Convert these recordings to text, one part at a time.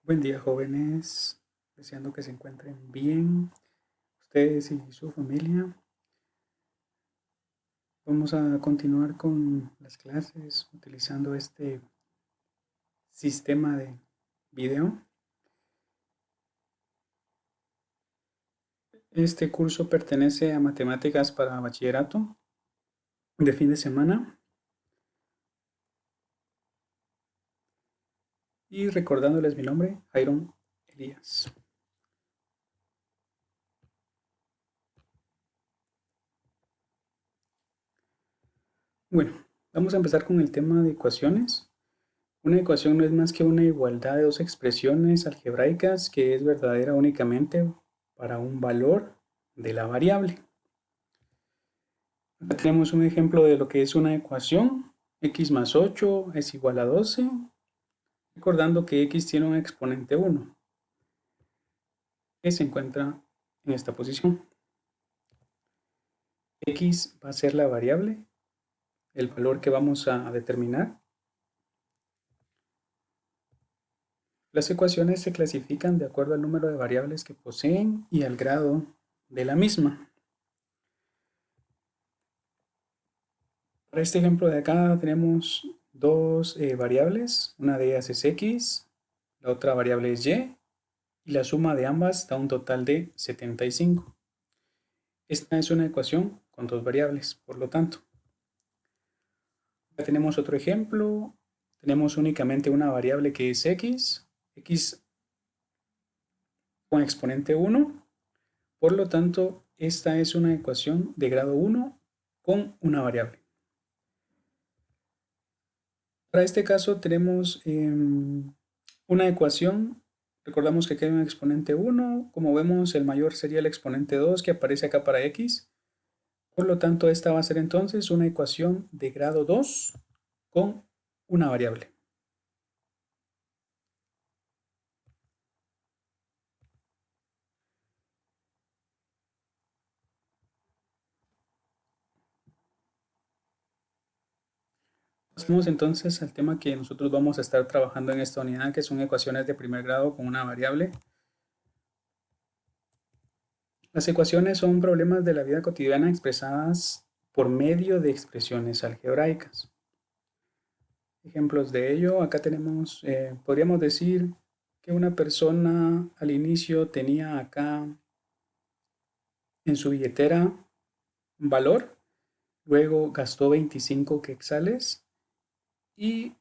Buen día, jóvenes. Deseando que se encuentren bien, ustedes y su familia. Vamos a continuar con las clases utilizando este sistema de video. Este curso pertenece a Matemáticas para Bachillerato de fin de semana. Y recordándoles mi nombre, Jairon Elías. Bueno, vamos a empezar con el tema de ecuaciones. Una ecuación no es más que una igualdad de dos expresiones algebraicas que es verdadera únicamente para un valor de la variable. Acá tenemos un ejemplo de lo que es una ecuación. X más 8 es igual a 12, recordando que x tiene un exponente 1, que se encuentra en esta posición. X va a ser la variable, el valor que vamos a determinar. Las ecuaciones se clasifican de acuerdo al número de variables que poseen y al grado de la misma. Para este ejemplo de acá tenemos dos variables, una de ellas es x, la otra variable es y la suma de ambas da un total de 75. Esta es una ecuación con dos variables, por lo tanto. Acá tenemos otro ejemplo, tenemos únicamente una variable que es x con exponente 1, por lo tanto, esta es una ecuación de grado 1 con una variable. Para este caso tenemos una ecuación. Recordamos que aquí hay un exponente 1. Como vemos, el mayor sería el exponente 2 que aparece acá para x. Por lo tanto, esta va a ser entonces una ecuación de grado 2 con una variable. Pasemos entonces al tema que nosotros vamos a estar trabajando en esta unidad, que son ecuaciones de primer grado con una variable. Las ecuaciones son problemas de la vida cotidiana expresadas por medio de expresiones algebraicas. Ejemplos de ello, acá tenemos, podríamos decir que una persona al inicio tenía acá en su billetera un valor, luego gastó 25 quetzales y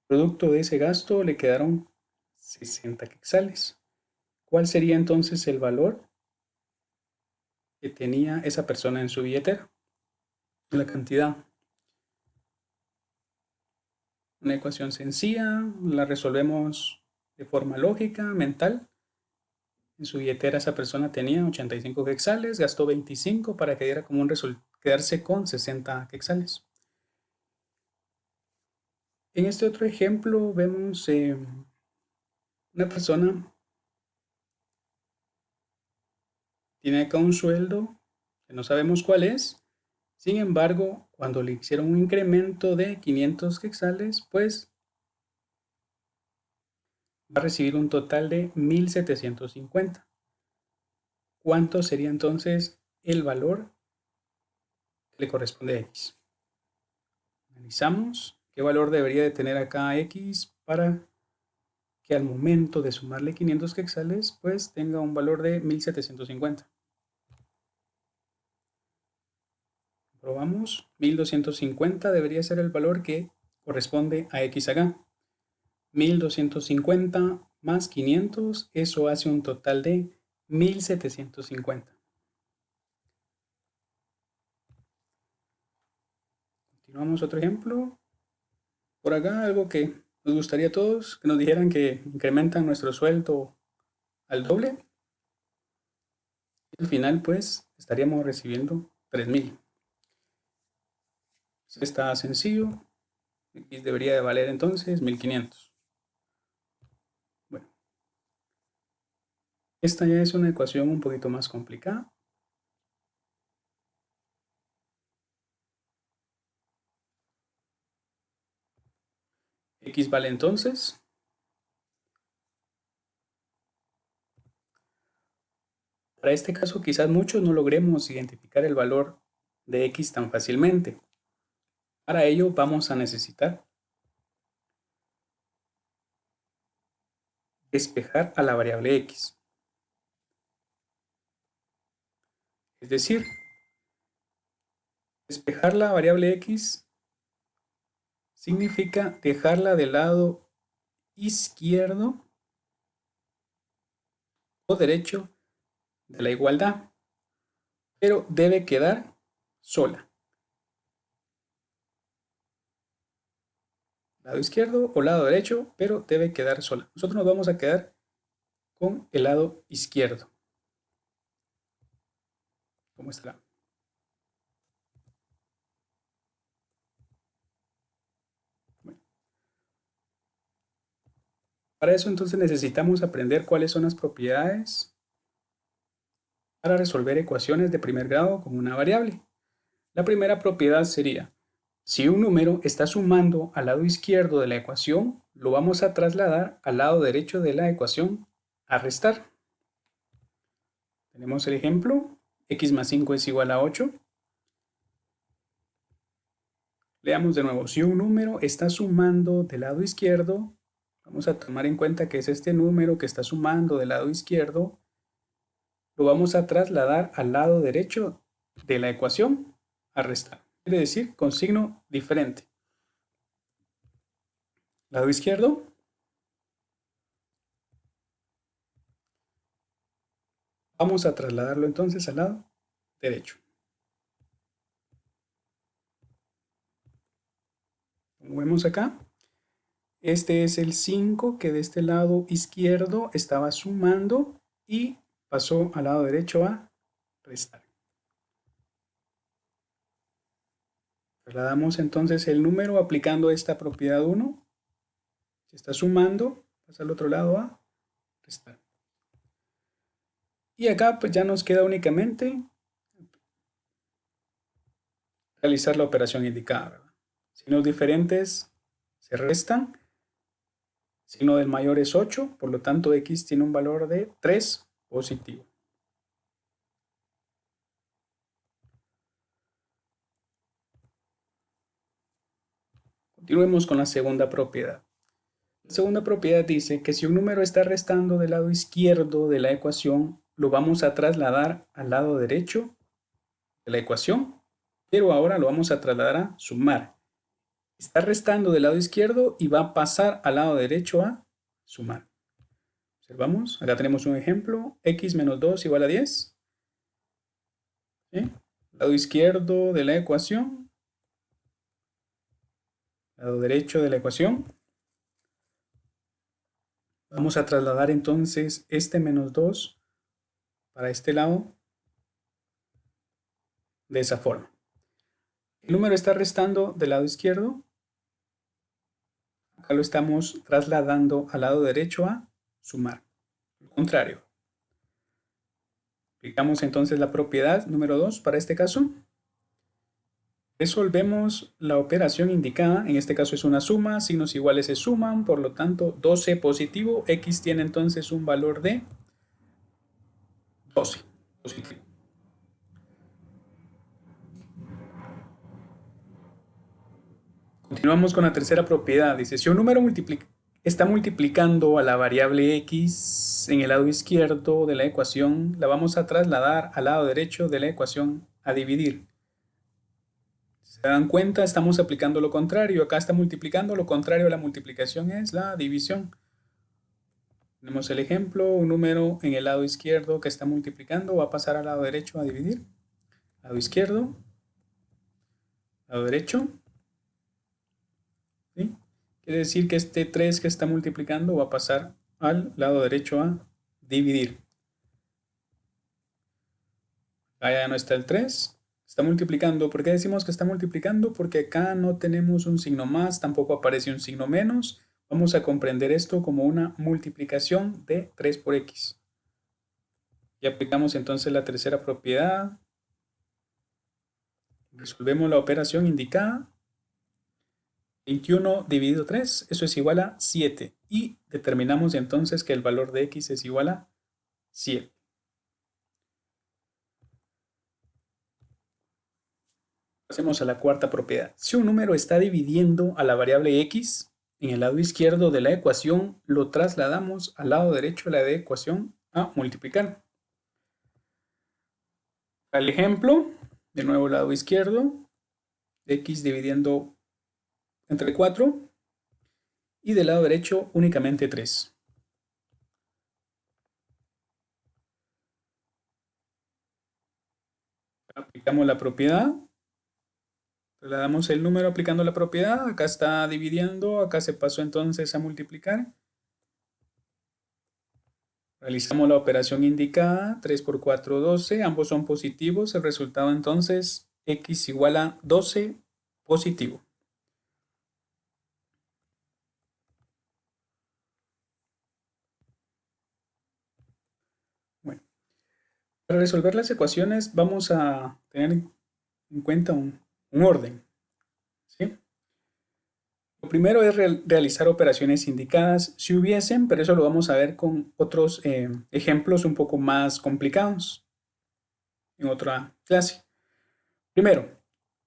producto de ese gasto le quedaron 60 quetzales. ¿Cuál sería entonces el valor que tenía esa persona en su billetera? La cantidad. Una ecuación sencilla, la resolvemos de forma lógica, mental. En su billetera esa persona tenía 85 quetzales, gastó 25 para que diera como un quedarse con 60 quetzales. En este otro ejemplo vemos una persona tiene acá un sueldo que no sabemos cuál es. Sin embargo, cuando le hicieron un incremento de 500 quetzales, pues va a recibir un total de 1750. ¿Cuánto sería entonces el valor que le corresponde a X? Analizamos qué valor debería de tener acá X para que al momento de sumarle 500 quetzales, pues tenga un valor de 1750. Probamos, 1250 debería ser el valor que corresponde a X acá. 1250 más 500, eso hace un total de 1750. Continuamos otro ejemplo. Por acá algo que nos gustaría a todos, que nos dijeran que incrementan nuestro sueldo al doble. Y al final, pues, estaríamos recibiendo 3000. Está sencillo. X debería de valer entonces 1500. Bueno, esta ya es una ecuación un poquito más complicada. X vale entonces Para este caso, quizás muchos no logremos identificar el valor de x tan fácilmente. Para ello vamos a necesitar despejar a la variable x. Es decir, despejar la variable x significa dejarla del lado izquierdo o derecho de la igualdad, pero debe quedar sola. Lado izquierdo o lado derecho, pero debe quedar sola. Nosotros nos vamos a quedar con el lado izquierdo. ¿Cómo estará? Bueno, para eso entonces necesitamos aprender cuáles son las propiedades para resolver ecuaciones de primer grado con una variable. La primera propiedad sería, si un número está sumando al lado izquierdo de la ecuación, lo vamos a trasladar al lado derecho de la ecuación a restar. Tenemos el ejemplo, x más 5 es igual a 8. Leamos de nuevo, si un número está sumando del lado izquierdo, vamos a tomar en cuenta que es este número que está sumando del lado izquierdo, lo vamos a trasladar al lado derecho de la ecuación a restar. Quiere decir con signo diferente. Lado izquierdo, vamos a trasladarlo entonces al lado derecho. Como vemos acá, este es el 5 que de este lado izquierdo estaba sumando y pasó al lado derecho a restar. Trasladamos entonces el número aplicando esta propiedad 1. Si está sumando, pasa al otro lado a restar. Y acá pues ya nos queda únicamente realizar la operación indicada, ¿verdad? Signos diferentes se restan. Signo del mayor es 8, por lo tanto x tiene un valor de 3 positivo. Continuemos con la segunda propiedad. La segunda propiedad dice que si un número está restando del lado izquierdo de la ecuación, lo vamos a trasladar al lado derecho de la ecuación, pero ahora lo vamos a trasladar a sumar. Está restando del lado izquierdo y va a pasar al lado derecho a sumar. Observamos, acá tenemos un ejemplo, x menos 2 igual a 10. ¿Sí? Lado izquierdo de la ecuación, lado derecho de la ecuación. Vamos a trasladar entonces este menos 2 para este lado de esa forma. El número está restando del lado izquierdo. Acá lo estamos trasladando al lado derecho a sumar. Al contrario. Aplicamos entonces la propiedad número 2 para este caso. Resolvemos la operación indicada, en este caso es una suma, signos iguales se suman, por lo tanto 12 positivo, x tiene entonces un valor de 12 positivo. Continuamos con la tercera propiedad, dice, si un número está multiplicando a la variable x en el lado izquierdo de la ecuación, la vamos a trasladar al lado derecho de la ecuación a dividir. Si se dan cuenta, estamos aplicando lo contrario. Acá está multiplicando, lo contrario a la multiplicación es la división. Tenemos el ejemplo, un número en el lado izquierdo que está multiplicando va a pasar al lado derecho a dividir. Lado izquierdo, lado derecho. ¿Sí? Quiere decir que este 3 que está multiplicando va a pasar al lado derecho a dividir. Acá ya no está el 3. Está multiplicando. ¿Por qué decimos que está multiplicando? Porque acá no tenemos un signo más, tampoco aparece un signo menos. Vamos a comprender esto como una multiplicación de 3 por x. Y aplicamos entonces la tercera propiedad. Resolvemos la operación indicada. 21 dividido 3, eso es igual a 7. Y determinamos entonces que el valor de x es igual a 7. Pasemos a la cuarta propiedad. Si un número está dividiendo a la variable x, en el lado izquierdo de la ecuación lo trasladamos al lado derecho de la ecuación a multiplicar. Al ejemplo, de nuevo lado izquierdo, x dividiendo entre 4 y del lado derecho únicamente 3. Aplicamos la propiedad, trasladamos el número aplicando la propiedad, acá está dividiendo, acá se pasó entonces a multiplicar. Realizamos la operación indicada, 3 por 4, 12, ambos son positivos, el resultado entonces x igual a 12 positivo. Bueno, para resolver las ecuaciones vamos a tener en cuenta un orden, ¿sí? Lo primero es realizar operaciones indicadas si hubiesen, pero eso lo vamos a ver con otros ejemplos un poco más complicados en otra clase. Primero,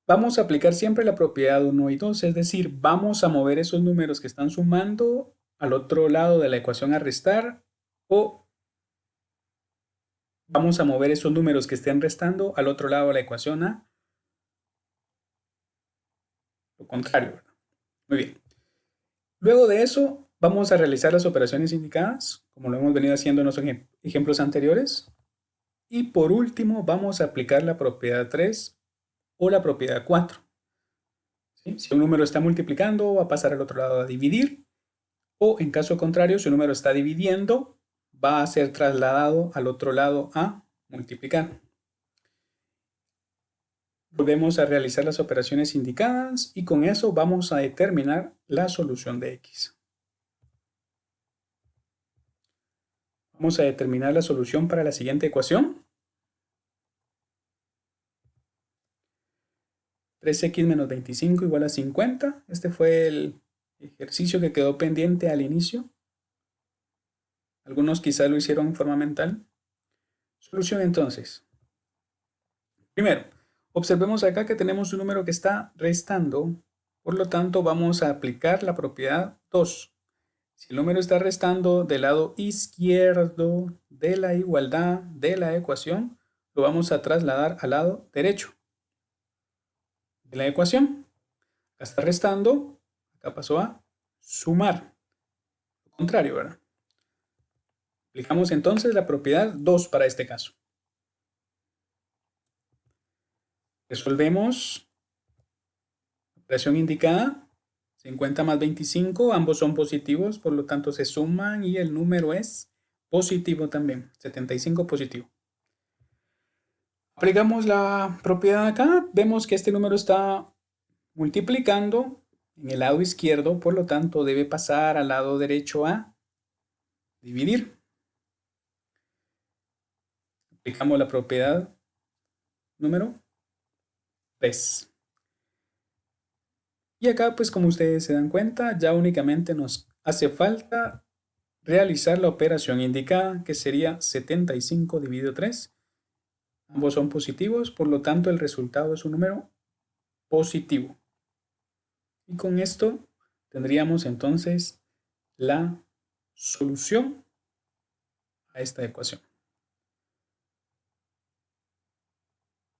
vamos a aplicar siempre la propiedad 1 y 2, es decir, vamos a mover esos números que están sumando al otro lado de la ecuación a restar, o vamos a mover esos números que estén restando al otro lado de la ecuación a lo contrario, ¿verdad? Muy bien. Luego de eso, vamos a realizar las operaciones indicadas, como lo hemos venido haciendo en los ejemplos anteriores. Y por último, vamos a aplicar la propiedad 3 o la propiedad 4. ¿Sí? Si un número está multiplicando, va a pasar al otro lado a dividir. O en caso contrario, si un número está dividiendo, va a ser trasladado al otro lado a multiplicar. Volvemos a realizar las operaciones indicadas y con eso vamos a determinar la solución de x. Vamos a determinar la solución para la siguiente ecuación. 3x menos 25 igual a 50. Este fue el ejercicio que quedó pendiente al inicio. Algunos quizá lo hicieron en forma mental. Solución entonces. Primero, observemos acá que tenemos un número que está restando. Por lo tanto, vamos a aplicar la propiedad 2. Si el número está restando del lado izquierdo de la igualdad de la ecuación, lo vamos a trasladar al lado derecho de la ecuación. Acá está restando, acá pasó a sumar. Lo contrario, ¿verdad? Aplicamos entonces la propiedad 2 para este caso. Resolvemos la operación indicada. 50 más 25, ambos son positivos, por lo tanto se suman y el número es positivo también, 75 positivo. Aplicamos la propiedad acá, vemos que este número está multiplicando en el lado izquierdo, por lo tanto debe pasar al lado derecho a dividir. Aplicamos la propiedad número 3. Y acá, pues como ustedes se dan cuenta, ya únicamente nos hace falta realizar la operación indicada, que sería 75 dividido 3. Ambos son positivos, por lo tanto el resultado es un número positivo. Y con esto tendríamos entonces la solución a esta ecuación.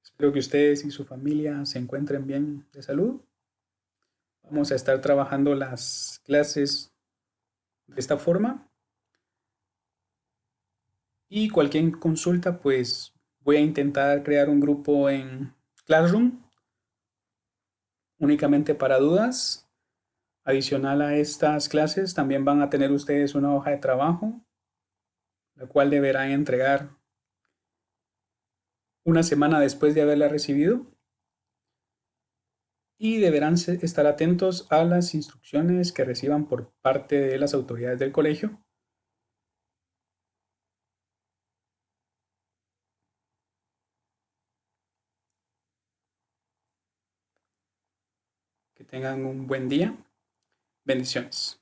Espero que ustedes y su familia se encuentren bien de salud. Vamos a estar trabajando las clases de esta forma. Y cualquier consulta, pues voy a intentar crear un grupo en Classroom únicamente para dudas. Adicional a estas clases, también van a tener ustedes una hoja de trabajo, la cual deberán entregar una semana después de haberla recibido. Y deberán estar atentos a las instrucciones que reciban por parte de las autoridades del colegio. Que tengan un buen día. Bendiciones.